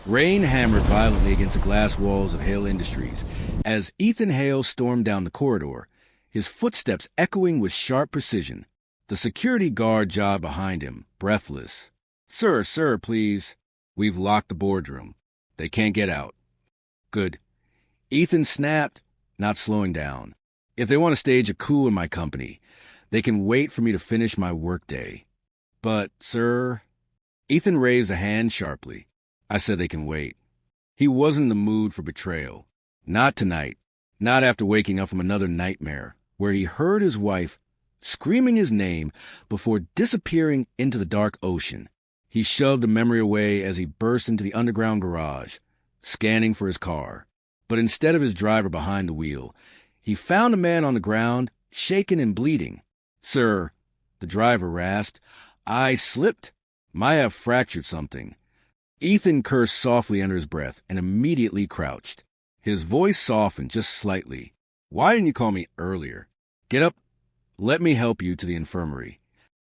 Rain hammered violently against the glass walls of Hale Industries as Ethan Hale stormed down the corridor, his footsteps echoing with sharp precision. The security guard jogged behind him, breathless. Sir, please. We've locked the boardroom. They can't get out. Good. Ethan snapped, not slowing down. If they want to stage a coup in my company, they can wait for me to finish my workday. But, sir... Ethan raised a hand sharply. I said they can wait. He wasn't in the mood for betrayal. Not tonight. Not after waking up from another nightmare, where he heard his wife screaming his name before disappearing into the dark ocean. He shoved the memory away as he burst into the underground garage, scanning for his car. But instead of his driver behind the wheel, he found a man on the ground, shaken and bleeding. Sir, the driver rasped, I slipped. Might have fractured something. Ethan cursed softly under his breath and immediately crouched. His voice softened just slightly. Why didn't you call me earlier? Get up. Let me help you to the infirmary.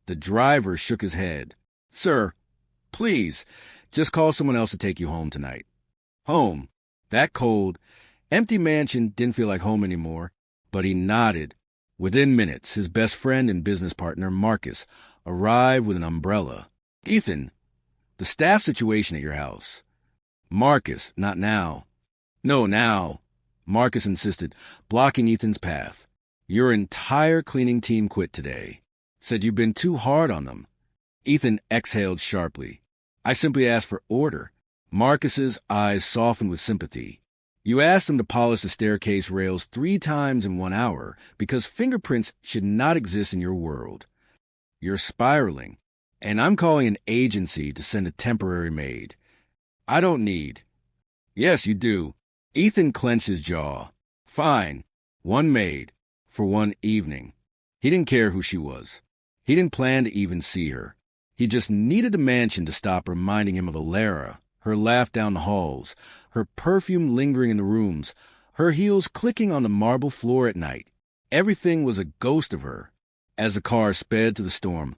The driver shook his head. Sir, please, just call someone else to take you home tonight. Home? That cold, empty mansion didn't feel like home anymore, but he nodded. Within minutes, his best friend and business partner, Marcus, arrived with an umbrella. Ethan, the staff situation at your house. Marcus, not now. No, now. Marcus insisted, blocking Ethan's path. Your entire cleaning team quit today. Said you've been too hard on them. Ethan exhaled sharply. I simply asked for order. Marcus's eyes softened with sympathy. You asked them to polish the staircase rails 3 times in 1 hour because fingerprints should not exist in your world. You're spiraling, and I'm calling an agency to send a temporary maid. I don't need. Yes, you do. Ethan clenched his jaw. Fine. 1 maid. For 1 evening. He didn't care who she was. He didn't plan to even see her. He just needed the mansion to stop reminding him of Ayla, her laugh down the halls, her perfume lingering in the rooms, her heels clicking on the marble floor at night. Everything was a ghost of her. As the car sped to the storm,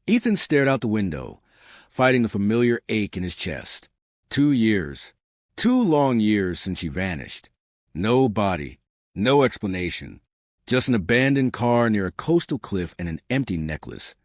Ethan stared out the window, fighting the familiar ache in his chest. 2 years. 2 long years since she vanished. No body. No explanation. Just an abandoned car near a coastal cliff and an empty necklace.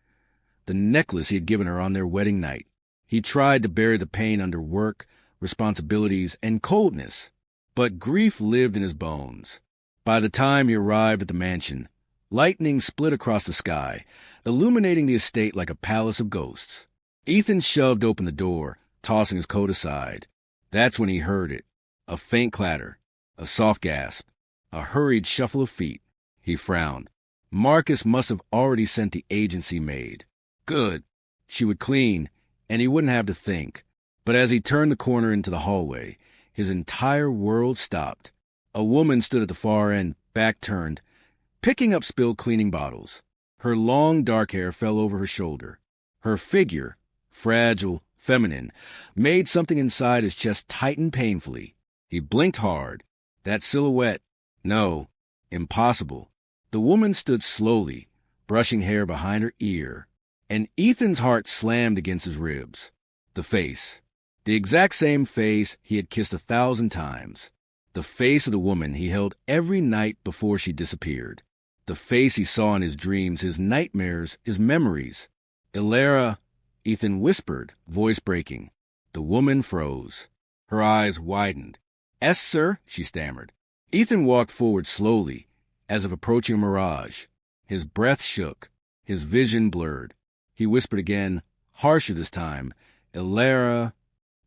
The necklace he had given her on their wedding night. He tried to bury the pain under work, responsibilities, and coldness, but grief lived in his bones. By the time he arrived at the mansion, lightning split across the sky, illuminating the estate like a palace of ghosts. Ethan shoved open the door, tossing his coat aside. That's when he heard it. A faint clatter, a soft gasp, a hurried shuffle of feet. He frowned. Marcus must have already sent the agency maid. Good. She would clean, and he wouldn't have to think. But as he turned the corner into the hallway, his entire world stopped. A woman stood at the far end, back turned, picking up spilled cleaning bottles. Her long dark hair fell over her shoulder. Her figure, fragile, feminine, made something inside his chest tighten painfully. He blinked hard. That silhouette. No. Impossible. The woman stood slowly, brushing hair behind her ear, and Ethan's heart slammed against his ribs. The face. The exact same face he had kissed 1,000 times. The face of the woman he held every night before she disappeared. The face he saw in his dreams, his nightmares, his memories. Ayla, Ethan whispered, voice breaking. The woman froze. Her eyes widened. "Yes, sir," she stammered. Ethan walked forward slowly, as if approaching a mirage. His breath shook, his vision blurred. He whispered again, harsher this time, "Ayla."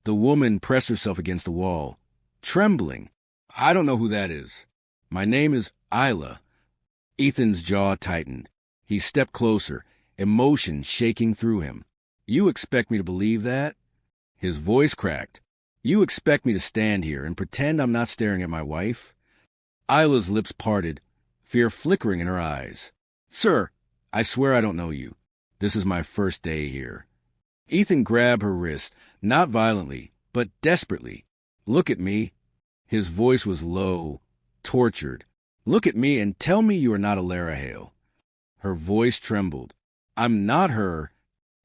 The woman pressed herself against the wall, trembling. "I don't know who that is. My name is Ayla." Ethan's jaw tightened. He stepped closer, emotion shaking through him. "You expect me to believe that?" His voice cracked. "You expect me to stand here and pretend I'm not staring at my wife?" Ayla's lips parted, fear flickering in her eyes. "Sir, I swear I don't know you. This is my first day here." Ethan grabbed her wrist, not violently, but desperately. "Look at me." His voice was low, tortured. "Look at me and tell me you are not Ayla Hale." Her voice trembled. "I'm not her."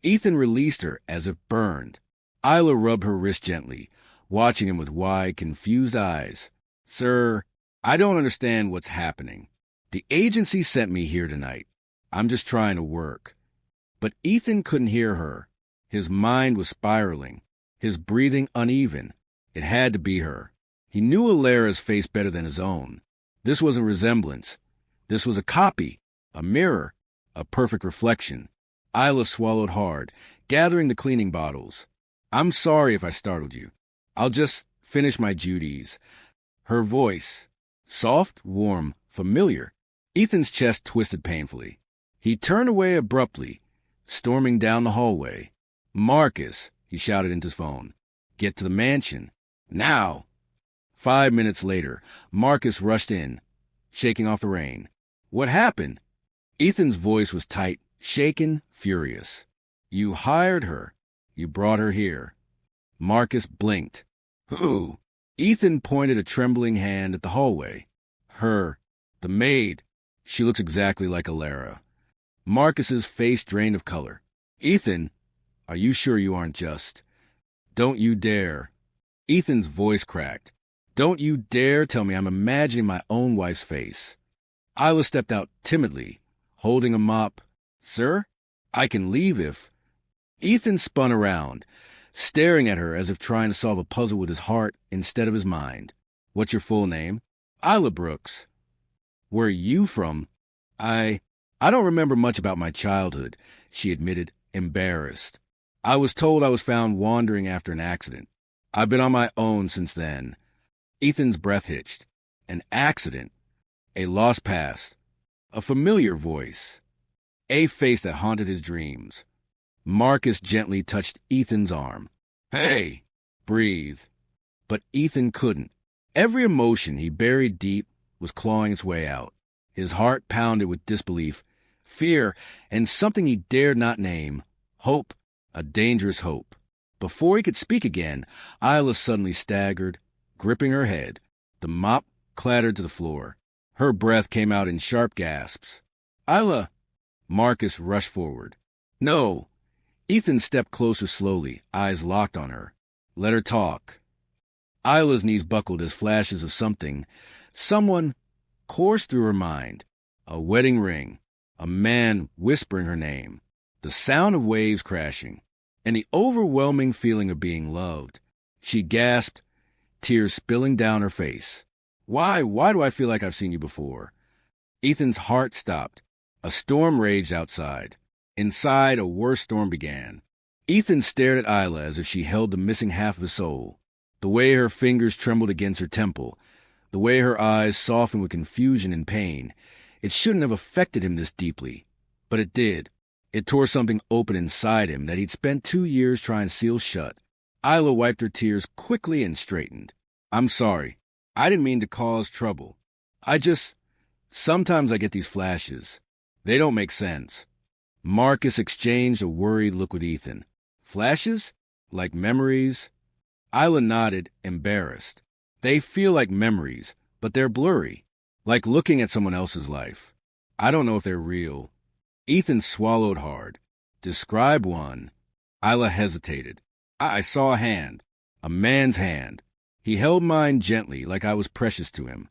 Ethan released her as if burned. Ayla rubbed her wrist gently, watching him with wide, confused eyes. "Sir, I don't understand what's happening. The agency sent me here tonight. I'm just trying to work." But Ethan couldn't hear her. His mind was spiraling, his breathing uneven. It had to be her. He knew Alara's face better than his own. This wasn't resemblance. This was a copy, a mirror, a perfect reflection. Ayla swallowed hard, gathering the cleaning bottles. "I'm sorry if I startled you. I'll just finish my duties." Her voice, soft, warm, familiar. Ethan's chest twisted painfully. He turned away abruptly, storming down the hallway. "Marcus," he shouted into his phone. "Get to the mansion. Now!" 5 minutes later, Marcus rushed in, shaking off the rain. "What happened?" Ethan's voice was tight, shaken, furious. "You hired her. You brought her here." Marcus blinked. "Who?" Ethan pointed a trembling hand at the hallway. "Her. The maid. She looks exactly like Ayla." Marcus's face drained of color. "Ethan, are you sure you aren't just? Don't you dare." Ethan's voice cracked. "Don't you dare tell me I'm imagining my own wife's face." Ayla stepped out timidly, holding a mop. "Sir, I can leave if—" Ethan spun around, staring at her as if trying to solve a puzzle with his heart instead of his mind. "What's your full name?" "Ayla Brooks." "Where are you from?" I don't remember much about my childhood," she admitted, embarrassed. "I was told I was found wandering after an accident. I've been on my own since then." Ethan's breath hitched. An accident. A lost past. A familiar voice. A face that haunted his dreams. Marcus gently touched Ethan's arm. "Hey, breathe." But Ethan couldn't. Every emotion he buried deep was clawing its way out. His heart pounded with disbelief, fear, and something he dared not name. Hope, a dangerous hope. Before he could speak again, Ayla suddenly staggered, gripping her head. The mop clattered to the floor. Her breath came out in sharp gasps. "Ayla!" Marcus rushed forward. "No!" Ethan stepped closer slowly, eyes locked on her. "Let her talk." Ayla's knees buckled as flashes of someone, coursed through her mind. A wedding ring, a man whispering her name, the sound of waves crashing, and the overwhelming feeling of being loved. She gasped, tears spilling down her face. Why do I feel like I've seen you before?" Ethan's heart stopped. A storm raged outside. Inside, a worse storm began. Ethan stared at Ayla as if she held the missing half of his soul. The way her fingers trembled against her temple, the way her eyes softened with confusion and pain. It shouldn't have affected him this deeply, but it did. It tore something open inside him that he'd spent 2 years trying to seal shut. Ayla wiped her tears quickly and straightened. "I'm sorry. I didn't mean to cause trouble. Sometimes I get these flashes. They don't make sense." Marcus exchanged a worried look with Ethan. "Flashes? Like memories?" Ayla nodded, embarrassed. "They feel like memories, but they're blurry. Like looking at someone else's life. I don't know if they're real." Ethan swallowed hard. "Describe one." Ayla hesitated. I saw a hand. A man's hand. He held mine gently, like I was precious to him."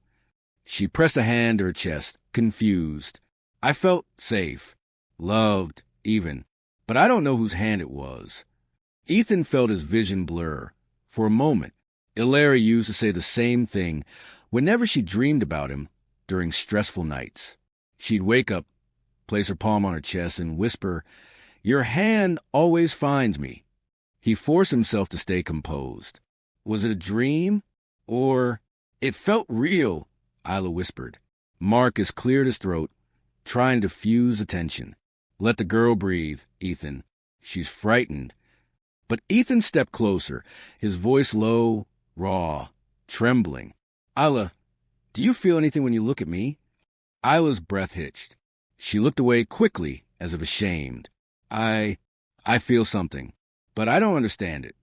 She pressed a hand to her chest, confused. "I felt safe. Loved, even. But I don't know whose hand it was." Ethan felt his vision blur. For a moment, Ayla used to say the same thing whenever she dreamed about him during stressful nights. She'd wake up, place her palm on her chest, and whisper, "Your hand always finds me." He forced himself to stay composed. Was it a dream? Or— "It felt real," Ayla whispered. Marcus cleared his throat, trying to fuse attention. "Let the girl breathe, Ethan. She's frightened." But Ethan stepped closer, his voice low, raw, trembling. "Ayla, do you feel anything when you look at me?" Ayla's breath hitched. She looked away quickly, as if ashamed. I feel something, but I don't understand it."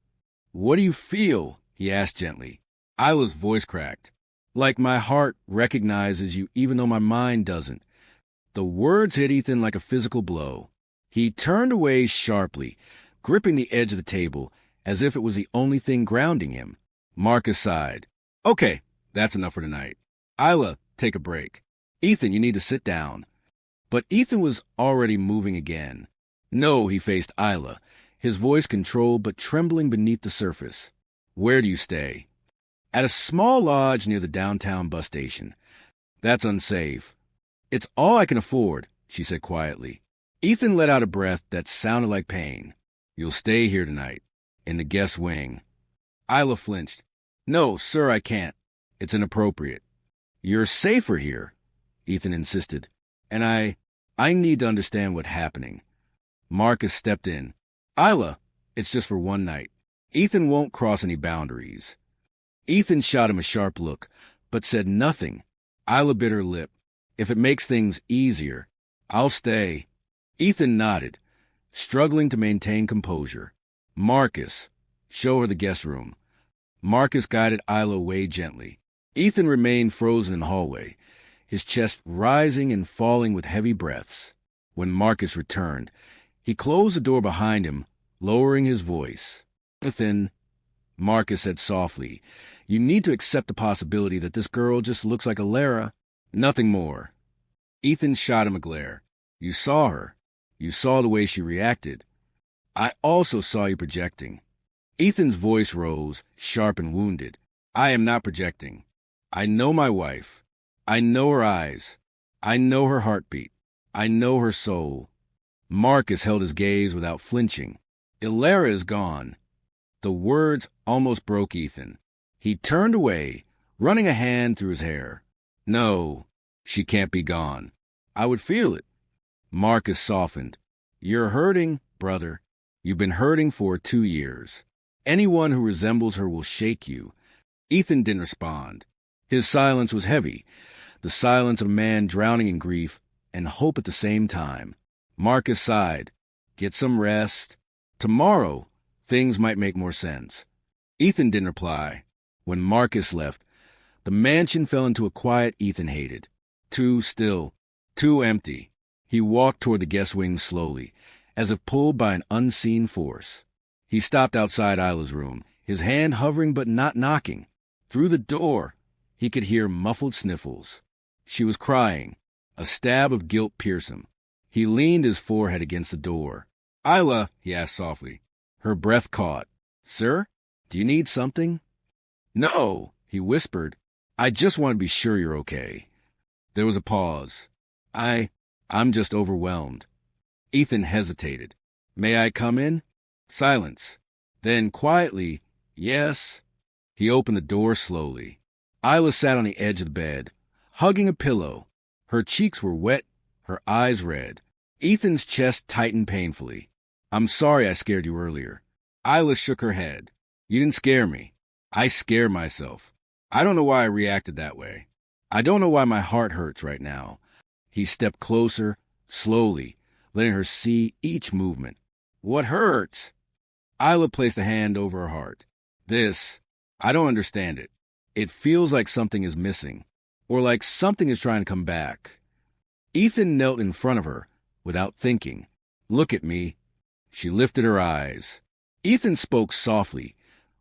"What do you feel?" he asked gently. Ayla's voice cracked. "Like my heart recognizes you even though my mind doesn't." The words hit Ethan like a physical blow. He turned away sharply, gripping the edge of the table as if it was the only thing grounding him. Marcus sighed. Okay, that's enough for tonight. Ayla, take a break. Ethan, you need to sit down. But Ethan was already moving again. No, he faced Ayla, his voice controlled but trembling beneath the surface. Where do you stay? At a small lodge near the downtown bus station. That's unsafe. It's all I can afford, she said quietly. Ethan let out a breath that sounded like pain. You'll stay here tonight, in the guest wing. Ayla flinched. No, sir, I can't. It's inappropriate. You're safer here, Ethan insisted. And I need to understand what's happening. Marcus stepped in. Ayla, it's just for one night. Ethan won't cross any boundaries. Ethan shot him a sharp look, but said nothing. Ayla bit her lip. If it makes things easier, I'll stay. Ethan nodded, struggling to maintain composure. Marcus, show her the guest room. Marcus guided Ayla away gently. Ethan remained frozen in the hallway, his chest rising and falling with heavy breaths. When Marcus returned, he closed the door behind him, lowering his voice. Ethan, Marcus said softly, you need to accept the possibility that this girl just looks like Ayla. Nothing more. Ethan shot him a glare. You saw her. You saw the way she reacted. I also saw you projecting. Ethan's voice rose, sharp and wounded. I am not projecting. I know my wife. I know her eyes. I know her heartbeat. I know her soul. Marcus held his gaze without flinching. Ayla is gone. The words almost broke Ethan. He turned away, running a hand through his hair. No, she can't be gone. I would feel it. Marcus softened. You're hurting, brother. You've been hurting for 2 years. Anyone who resembles her will shake you. Ethan didn't respond. His silence was heavy, the silence of a man drowning in grief and hope at the same time. Marcus sighed. Get some rest. Tomorrow, things might make more sense. Ethan didn't reply. When Marcus left, the mansion fell into a quiet Ethan hated. Too still, too empty. He walked toward the guest wing slowly, as if pulled by an unseen force. He stopped outside Ayla's room, his hand hovering but not knocking. Through the door, he could hear muffled sniffles. She was crying. A stab of guilt pierced him. He leaned his forehead against the door. Ayla, he asked softly. Her breath caught. Sir, do you need something? No, he whispered. I just want to be sure you're okay. There was a pause. I'm just overwhelmed. Ethan hesitated. May I come in? Silence. Then quietly, yes. He opened the door slowly. Ayla sat on the edge of the bed, hugging a pillow. Her cheeks were wet, her eyes red. Ethan's chest tightened painfully. I'm sorry I scared you earlier. Ayla shook her head. You didn't scare me. I scared myself. I don't know why I reacted that way. I don't know why my heart hurts right now. He stepped closer, slowly, letting her see each movement. What hurts? Ayla placed a hand over her heart. I don't understand it. It feels like something is missing, or like something is trying to come back. Ethan knelt in front of her, without thinking. Look at me. She lifted her eyes. Ethan spoke softly,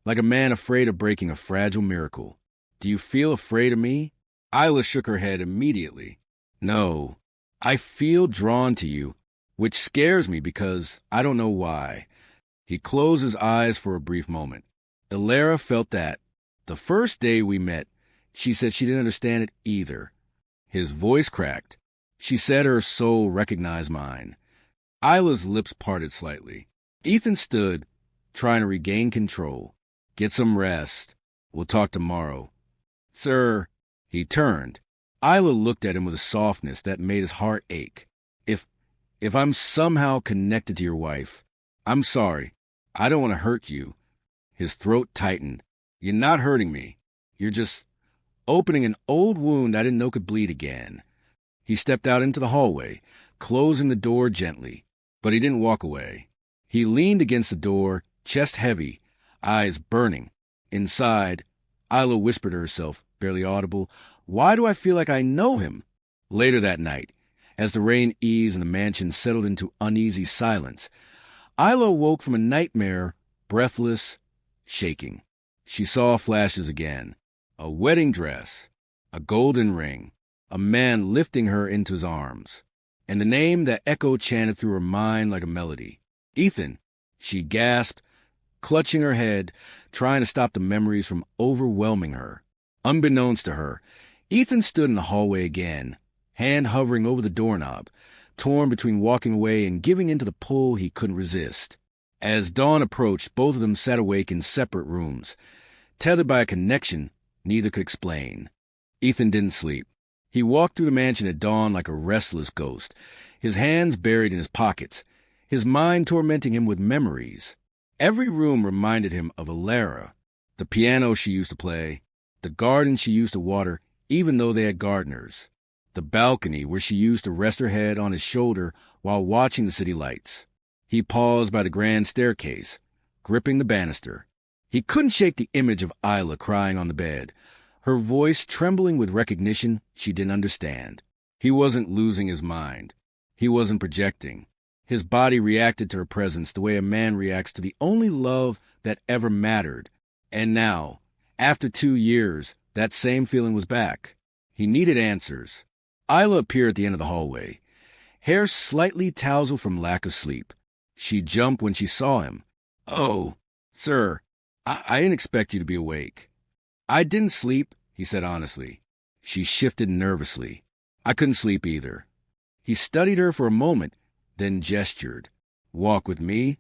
like a man afraid of breaking a fragile miracle. Do you feel afraid of me? Ayla shook her head immediately. No, I feel drawn to you, which scares me because I don't know why. He closed his eyes for a brief moment. Ayla felt that. The first day we met, she said she didn't understand it either. His voice cracked. She said her soul recognized mine. Ayla's lips parted slightly. Ethan stood, trying to regain control. Get some rest. We'll talk tomorrow. Sir, he turned. Ayla looked at him with a softness that made his heart ache. If I'm somehow connected to your wife, I'm sorry. I don't want to hurt you. His throat tightened. You're not hurting me. You're just opening an old wound I didn't know could bleed again. He stepped out into the hallway, closing the door gently, but he didn't walk away. He leaned against the door, chest heavy, eyes burning. Inside, Ayla whispered to herself, barely audible, why do I feel like I know him? Later that night, as the rain eased and the mansion settled into uneasy silence, Ayla woke from a nightmare, breathless, shaking. She saw flashes again. A wedding dress, a golden ring, a man lifting her into his arms, and the name that echoed chanted through her mind like a melody. Ethan, she gasped, clutching her head, trying to stop the memories from overwhelming her. Unbeknownst to her, Ethan stood in the hallway again, hand hovering over the doorknob, torn between walking away and giving in to the pull he couldn't resist. As dawn approached, both of them sat awake in separate rooms, tethered by a connection neither could explain. Ethan didn't sleep. He walked through the mansion at dawn like a restless ghost, his hands buried in his pockets, his mind tormenting him with memories. Every room reminded him of Ayla, the piano she used to play, the garden she used to water even though they had gardeners, the balcony where she used to rest her head on his shoulder while watching the city lights. He paused by the grand staircase, gripping the banister. He couldn't shake the image of Ayla crying on the bed, her voice trembling with recognition she didn't understand. He wasn't losing his mind. He wasn't projecting. His body reacted to her presence the way a man reacts to the only love that ever mattered. And now, after 2 years, that same feeling was back. He needed answers. Ayla appeared at the end of the hallway, hair slightly tousled from lack of sleep. She jumped when she saw him. "Oh, sir, I didn't expect you to be awake." "I didn't sleep," he said honestly. She shifted nervously. "I couldn't sleep either." He studied her for a moment, then gestured. "Walk with me?"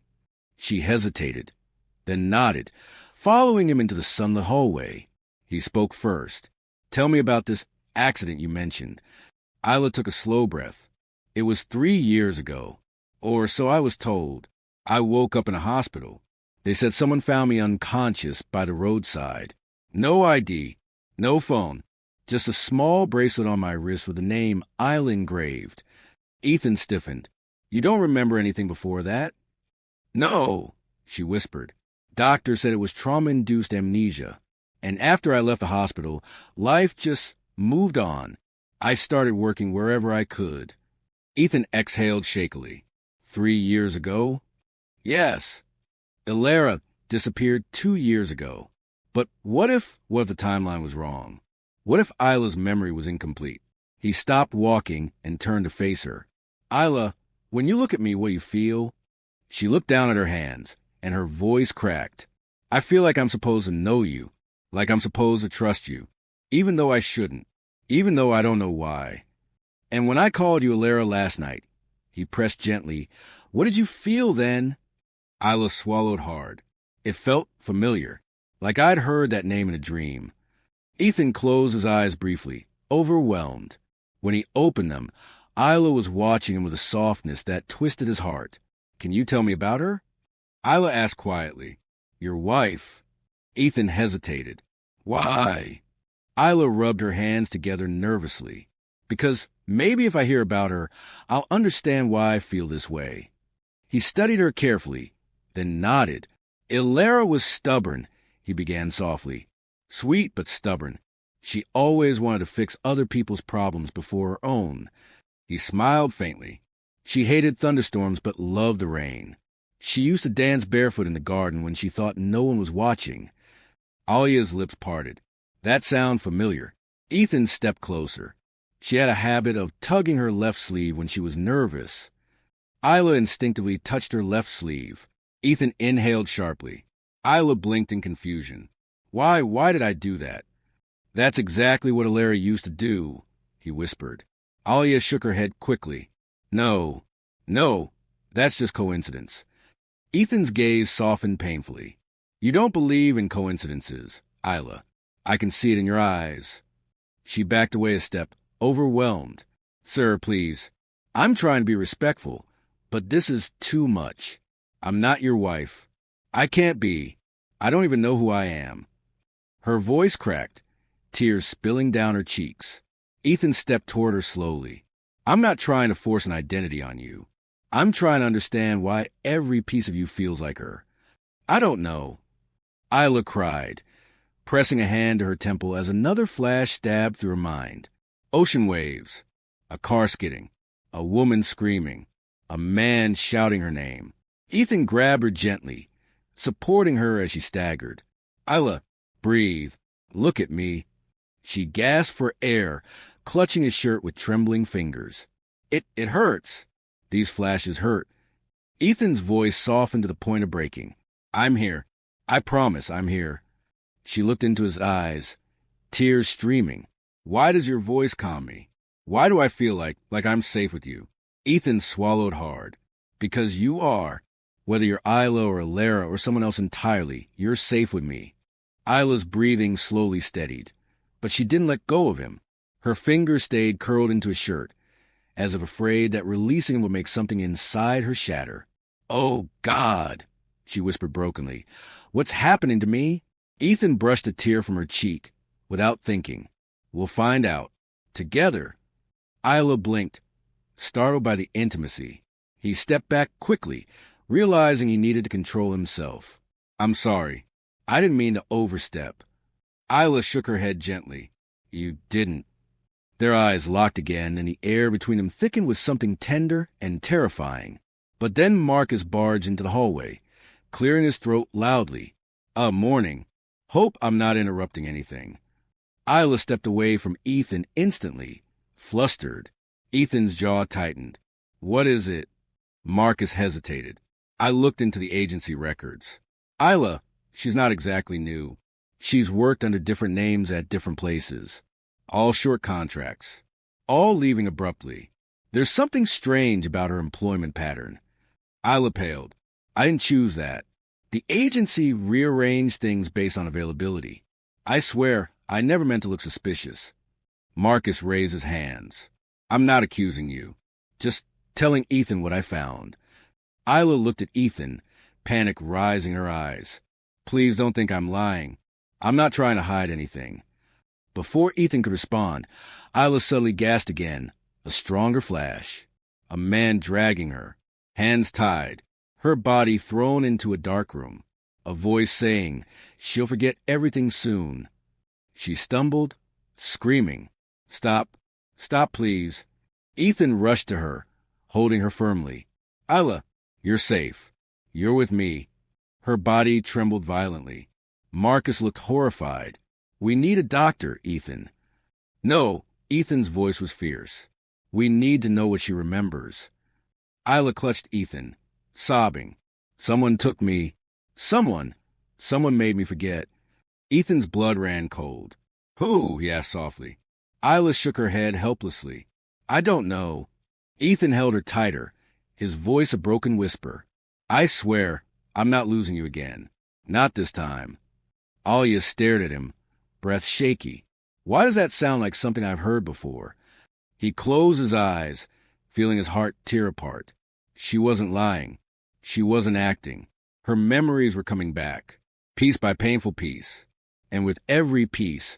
She hesitated, then nodded, following him into the sunlit hallway. He spoke first. "Tell me about this accident you mentioned." Ayla took a slow breath. "It was 3 years ago, or so I was told. I woke up in a hospital. They said someone found me unconscious by the roadside. No ID, no phone, just a small bracelet on my wrist with the name Ayla engraved." Ethan stiffened. "You don't remember anything before that?" "No," she whispered. "Doctor said it was trauma-induced amnesia. And after I left the hospital, life just moved on. I started working wherever I could." Ethan exhaled shakily. 3 years ago? Yes. Ayla disappeared 2 years ago. But what if the timeline was wrong? What if Ayla's memory was incomplete? He stopped walking and turned to face her. "Ayla, when you look at me, what do you feel?" She looked down at her hands, and her voice cracked. "I feel like I'm supposed to know you, like I'm supposed to trust you, even though I shouldn't, even though I don't know why. And when I called you Ayla last night," he pressed gently, "what did you feel then?" Ayla swallowed hard. It felt familiar, like I'd heard that name in a dream. Ethan closed his eyes briefly, overwhelmed. When he opened them, Ayla was watching him with a softness that twisted his heart. "Can you tell me about her?" Ayla asked quietly. "Your wife." Ethan hesitated. "Why?" Ayla rubbed her hands together nervously. "Because maybe if I hear about her, I'll understand why I feel this way." He studied her carefully, then nodded. "Ayla was stubborn," he began softly. "Sweet but stubborn. She always wanted to fix other people's problems before her own." He smiled faintly. "She hated thunderstorms but loved the rain. She used to dance barefoot in the garden when she thought no one was watching." Alia's lips parted. "That sounded familiar." Ethan stepped closer. "She had a habit of tugging her left sleeve when she was nervous." Ayla instinctively touched her left sleeve. Ethan inhaled sharply. Ayla blinked in confusion. Why did I do that?" "That's exactly what Ayla used to do," he whispered. Alia shook her head quickly. No, that's just coincidence." Ethan's gaze softened painfully. "You don't believe in coincidences, Ayla. I can see it in your eyes." She backed away a step, overwhelmed. "Sir, please. I'm trying to be respectful, but this is too much. I'm not your wife. I can't be. I don't even know who I am." Her voice cracked, tears spilling down her cheeks. Ethan stepped toward her slowly. "I'm not trying to force an identity on you. I'm trying to understand why every piece of you feels like her." "I don't know." Ayla cried, pressing a hand to her temple as another flash stabbed through her mind. Ocean waves, a car skidding, a woman screaming, a man shouting her name. Ethan grabbed her gently, supporting her as she staggered. "Ayla, Breathe. Look at me. She gasped for air, clutching his shirt with trembling fingers. It hurts. These flashes hurt. Ethan's voice softened to the point of breaking. I'm here. I promise I'm here. She looked into his eyes, tears streaming. Why does your voice calm me? Why do I feel like I'm safe with you? Ethan swallowed hard. Because you are. Whether you're Ayla or Lara or someone else entirely, you're safe with me. Ayla's breathing slowly steadied, but she didn't let go of him. Her fingers stayed curled into his shirt, as if afraid that releasing him would make something inside her shatter. Oh, God, she whispered brokenly. What's happening to me? Ethan brushed a tear from her cheek, without thinking. We'll find out. Together. Ayla blinked, startled by the intimacy. He stepped back quickly, realizing he needed to control himself. I'm sorry. I didn't mean to overstep. Ayla shook her head gently. You didn't. Their eyes locked again, and the air between them thickened with something tender and terrifying. But then Marcus barged into the hallway, clearing his throat loudly. Morning. Hope I'm not interrupting anything. Ayla stepped away from Ethan instantly, flustered. Ethan's jaw tightened. What is it? Marcus hesitated. I looked into the agency records. Ayla, she's not exactly new. She's worked under different names at different places. All short contracts. All leaving abruptly. There's something strange about her employment pattern. Ayla paled. I didn't choose that. The agency rearranged things based on availability. I swear, I never meant to look suspicious. Marcus raised his hands. I'm not accusing you. Just telling Ethan what I found. Ayla looked at Ethan, panic rising in her eyes. Please don't think I'm lying. I'm not trying to hide anything. Before Ethan could respond, Ayla suddenly gasped again, a stronger flash. A man dragging her, hands tied, her body thrown into a dark room. A voice saying, she'll forget everything soon. She stumbled, screaming, Stop, stop, please. Ethan rushed to her, holding her firmly. Ayla, you're safe. You're with me. Her body trembled violently. Marcus looked horrified. We need a doctor, Ethan. No, Ethan's voice was fierce. We need to know what she remembers. Ayla clutched Ethan, sobbing. Someone took me. Someone made me forget. Ethan's blood ran cold. Who? He asked softly. Ayla shook her head helplessly. I don't know. Ethan held her tighter, his voice a broken whisper. I swear, I'm not losing you again. Not this time. Ayla stared at him, breath shaky. Why does that sound like something I've heard before? He closed his eyes, feeling his heart tear apart. She wasn't lying. She wasn't acting. Her memories were coming back, piece by painful piece. And with every piece,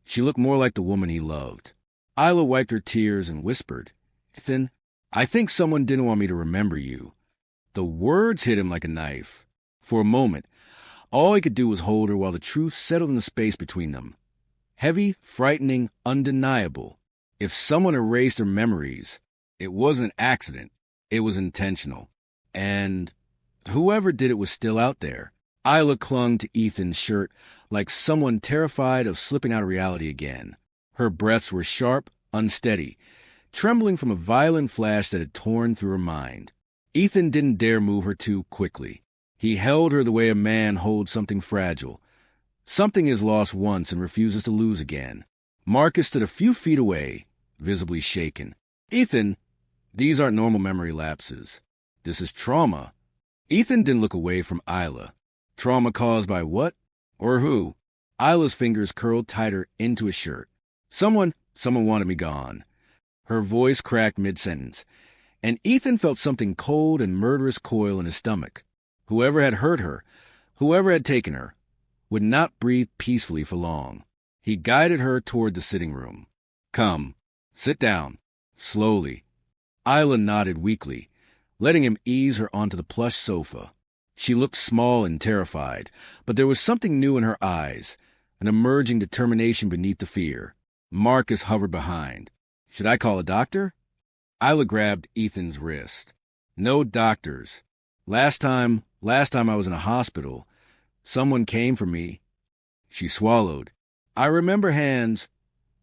she looked more like the woman he loved. Ayla wiped her tears and whispered, Ethan, I think someone didn't want me to remember you. The words hit him like a knife. For a moment, all he could do was hold her while the truth settled in the space between them. Heavy, frightening, undeniable. If someone erased her memories, it wasn't an accident. It was intentional. And whoever did it was still out there. Ayla clung to Ethan's shirt like someone terrified of slipping out of reality again. Her breaths were sharp, unsteady, trembling from a violent flash that had torn through her mind. Ethan didn't dare move her too quickly. He held her the way a man holds something fragile, something is lost once and refuses to lose again. Marcus stood a few feet away, visibly shaken. Ethan, these aren't normal memory lapses. This is trauma. Ethan didn't look away from Ayla. Trauma caused by what? Or who? Ayla's fingers curled tighter into his shirt. Someone wanted me gone. Her voice cracked mid-sentence, and Ethan felt something cold and murderous coil in his stomach. Whoever had hurt her, whoever had taken her, would not breathe peacefully for long. He guided her toward the sitting room. Come, sit down, slowly. Ayla nodded weakly, letting him ease her onto the plush sofa. She looked small and terrified, but there was something new in her eyes, an emerging determination beneath the fear. Marcus hovered behind. Should I call a doctor? Ayla grabbed Ethan's wrist. No doctors. Last time I was in a hospital, someone came for me. She swallowed. I remember hands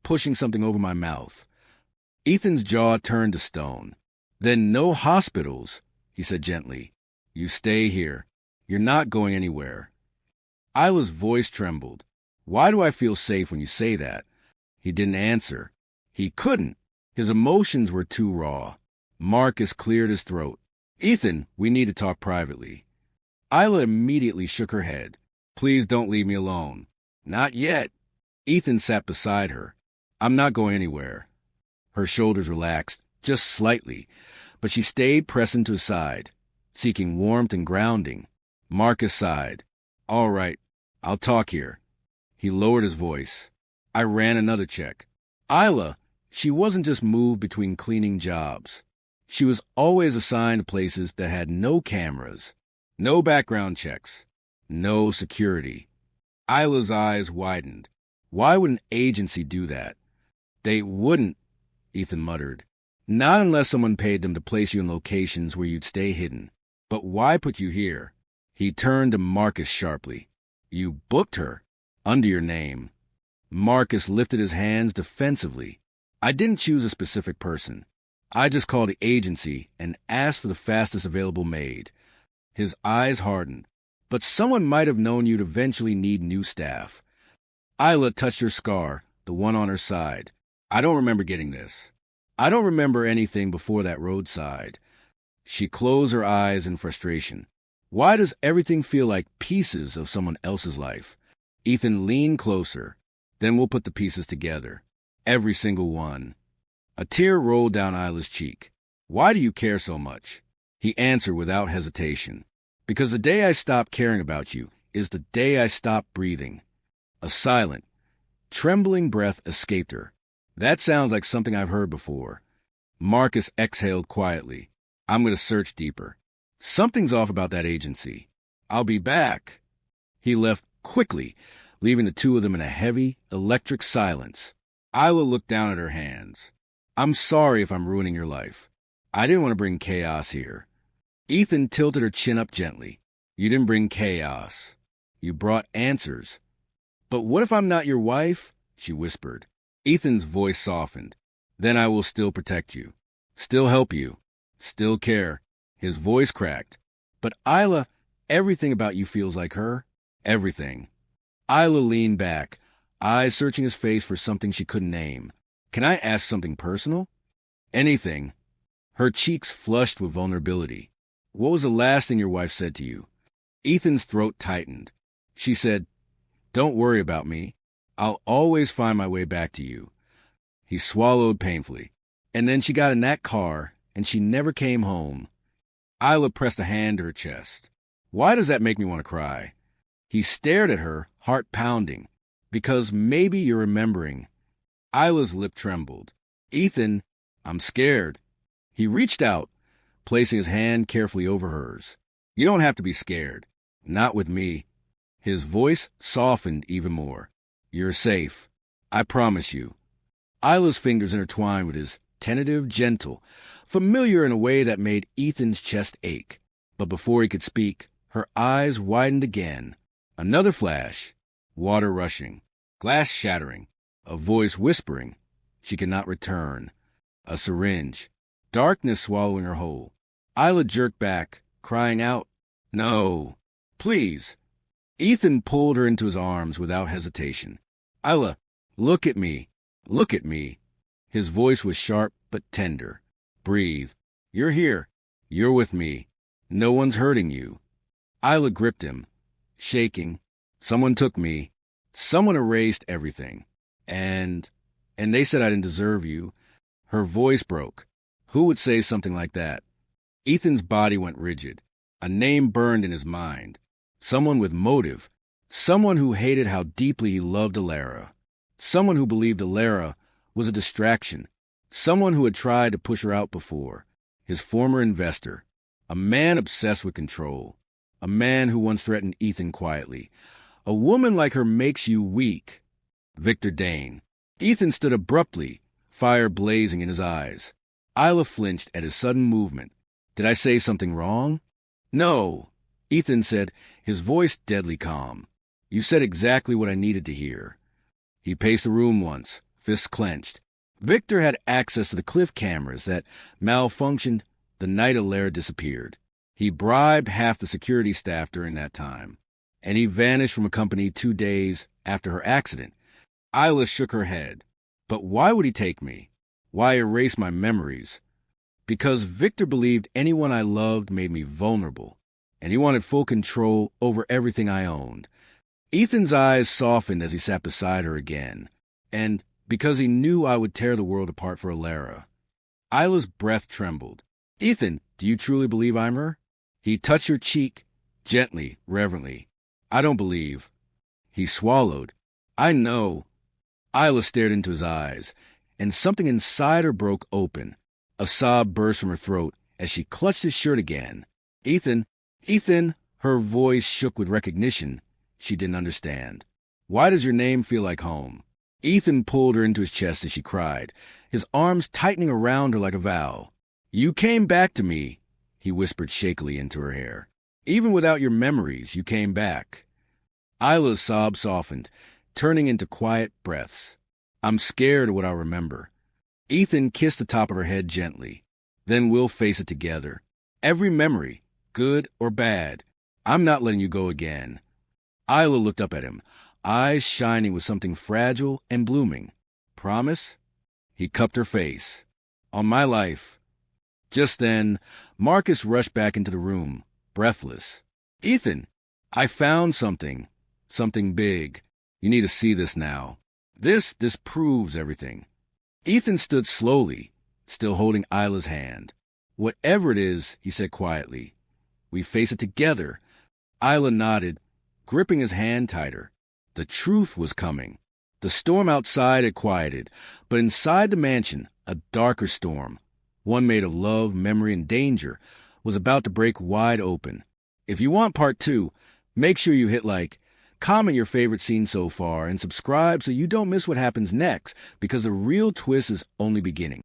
pushing something over my mouth. Ethan's jaw turned to stone. Then no hospitals, he said gently. You stay here. You're not going anywhere. Ayla's voice trembled. Why do I feel safe when you say that? He didn't answer. He couldn't. His emotions were too raw. Marcus cleared his throat. Ethan, we need to talk privately. Ayla immediately shook her head. Please don't leave me alone. Not yet. Ethan sat beside her. I'm not going anywhere. Her shoulders relaxed, just slightly, but she stayed pressing to his side, seeking warmth and grounding. Marcus sighed. All right, I'll talk here. He lowered his voice. I ran another check. Ayla, she wasn't just moved between cleaning jobs. She was always assigned to places that had no cameras, no background checks, no security. Ayla's eyes widened. Why would an agency do that? They wouldn't, Ethan muttered. Not unless someone paid them to place you in locations where you'd stay hidden. But why put you here? He turned to Marcus sharply. You booked her, under your name. Marcus lifted his hands defensively. I didn't choose a specific person. I just called the agency and asked for the fastest available maid. His eyes hardened. But someone might have known you'd eventually need new staff. Ayla touched her scar, the one on her side. I don't remember getting this. I don't remember anything before that roadside. She closed her eyes in frustration. Why does everything feel like pieces of someone else's life? Ethan leaned closer. Then we'll put the pieces together. Every single one. A tear rolled down Ayla's cheek. Why do you care so much? He answered without hesitation. Because the day I stopped caring about you is the day I stopped breathing. A silent, trembling breath escaped her. That sounds like something I've heard before. Marcus exhaled quietly. I'm going to search deeper. Something's off about that agency. I'll be back. He left quickly, leaving the two of them in a heavy, electric silence. Ayla looked down at her hands. I'm sorry if I'm ruining your life. I didn't want to bring chaos here. Ethan tilted her chin up gently. You didn't bring chaos. You brought answers. But what if I'm not your wife? She whispered. Ethan's voice softened. Then I will still protect you. Still help you. Still care. His voice cracked. But Ayla, everything about you feels like her. Everything. Ayla leaned back, eyes searching his face for something she couldn't name. Can I ask something personal? Anything. Her cheeks flushed with vulnerability. What was the last thing your wife said to you? Ethan's throat tightened. She said, Don't worry about me. I'll always find my way back to you. He swallowed painfully. And then she got in that car, and she never came home. Ayla pressed a hand to her chest. Why does that make me want to cry? He stared at her, heart pounding. Because maybe you're remembering. Ayla's lip trembled. Ethan, I'm scared. He reached out, placing his hand carefully over hers. You don't have to be scared. Not with me. His voice softened even more. You're safe. I promise you. Ayla's fingers intertwined with his, tentative, gentle, familiar in a way that made Ethan's chest ache. But before he could speak, her eyes widened again. Another flash. Water rushing. Glass shattering. A voice whispering. She could not return. A syringe. Darkness swallowing her whole. Ayla jerked back, crying out, No, please. Ethan pulled her into his arms without hesitation. Ayla, look at me. Look at me. His voice was sharp but tender. Breathe. You're here. You're with me. No one's hurting you. Ayla gripped him, shaking. Someone took me. Someone erased everything. And they said I didn't deserve you. Her voice broke. Who would say something like that? Ethan's body went rigid. A name burned in his mind. Someone with motive. Someone who hated how deeply he loved Alara. Someone who believed Alara was a distraction. Someone who had tried to push her out before. His former investor. A man obsessed with control. A man who once threatened Ethan quietly. A woman like her makes you weak. Victor Dane. Ethan stood abruptly, fire blazing in his eyes. Ayla flinched at his sudden movement. Did I say something wrong? No, Ethan said, his voice deadly calm. You said exactly what I needed to hear. He paced the room once, fists clenched. Victor had access to the cliff cameras that malfunctioned the night Ayla disappeared. He bribed half the security staff during that time, and he vanished from a company 2 days after her accident. Ayla shook her head. But why would he take me? Why erase my memories? Because Victor believed anyone I loved made me vulnerable, and he wanted full control over everything I owned. Ethan's eyes softened as he sat beside her again, and because he knew I would tear the world apart for Ayla. Ayla's breath trembled. Ethan, do you truly believe I'm her? He touched her cheek, gently, reverently. I don't believe. He swallowed. I know. Ayla stared into his eyes, and something inside her broke open. A sob burst from her throat as she clutched his shirt again. Ethan, Ethan, her voice shook with recognition she didn't understand. Why does your name feel like home? Ethan pulled her into his chest as she cried, his arms tightening around her like a vow. You came back to me, he whispered shakily into her hair. Even without your memories, you came back. Ayla's sob softened, turning into quiet breaths. I'm scared of what I'll remember. Ethan kissed the top of her head gently. Then we'll face it together. Every memory, good or bad. I'm not letting you go again. Ayla looked up at him, eyes shining with something fragile and blooming. Promise? He cupped her face. On my life. Just then, Marcus rushed back into the room, breathless. Ethan, I found something. Something big. You need to see this now. This proves everything. Ethan stood slowly, still holding Ayla's hand. Whatever it is, he said quietly, we face it together. Ayla nodded, gripping his hand tighter. The truth was coming. The storm outside had quieted, but inside the mansion, a darker storm, one made of love, memory, and danger, was about to break wide open. If you want part 2, make sure you hit like, comment your favorite scene so far, and subscribe so you don't miss what happens next, because the real twist is only beginning.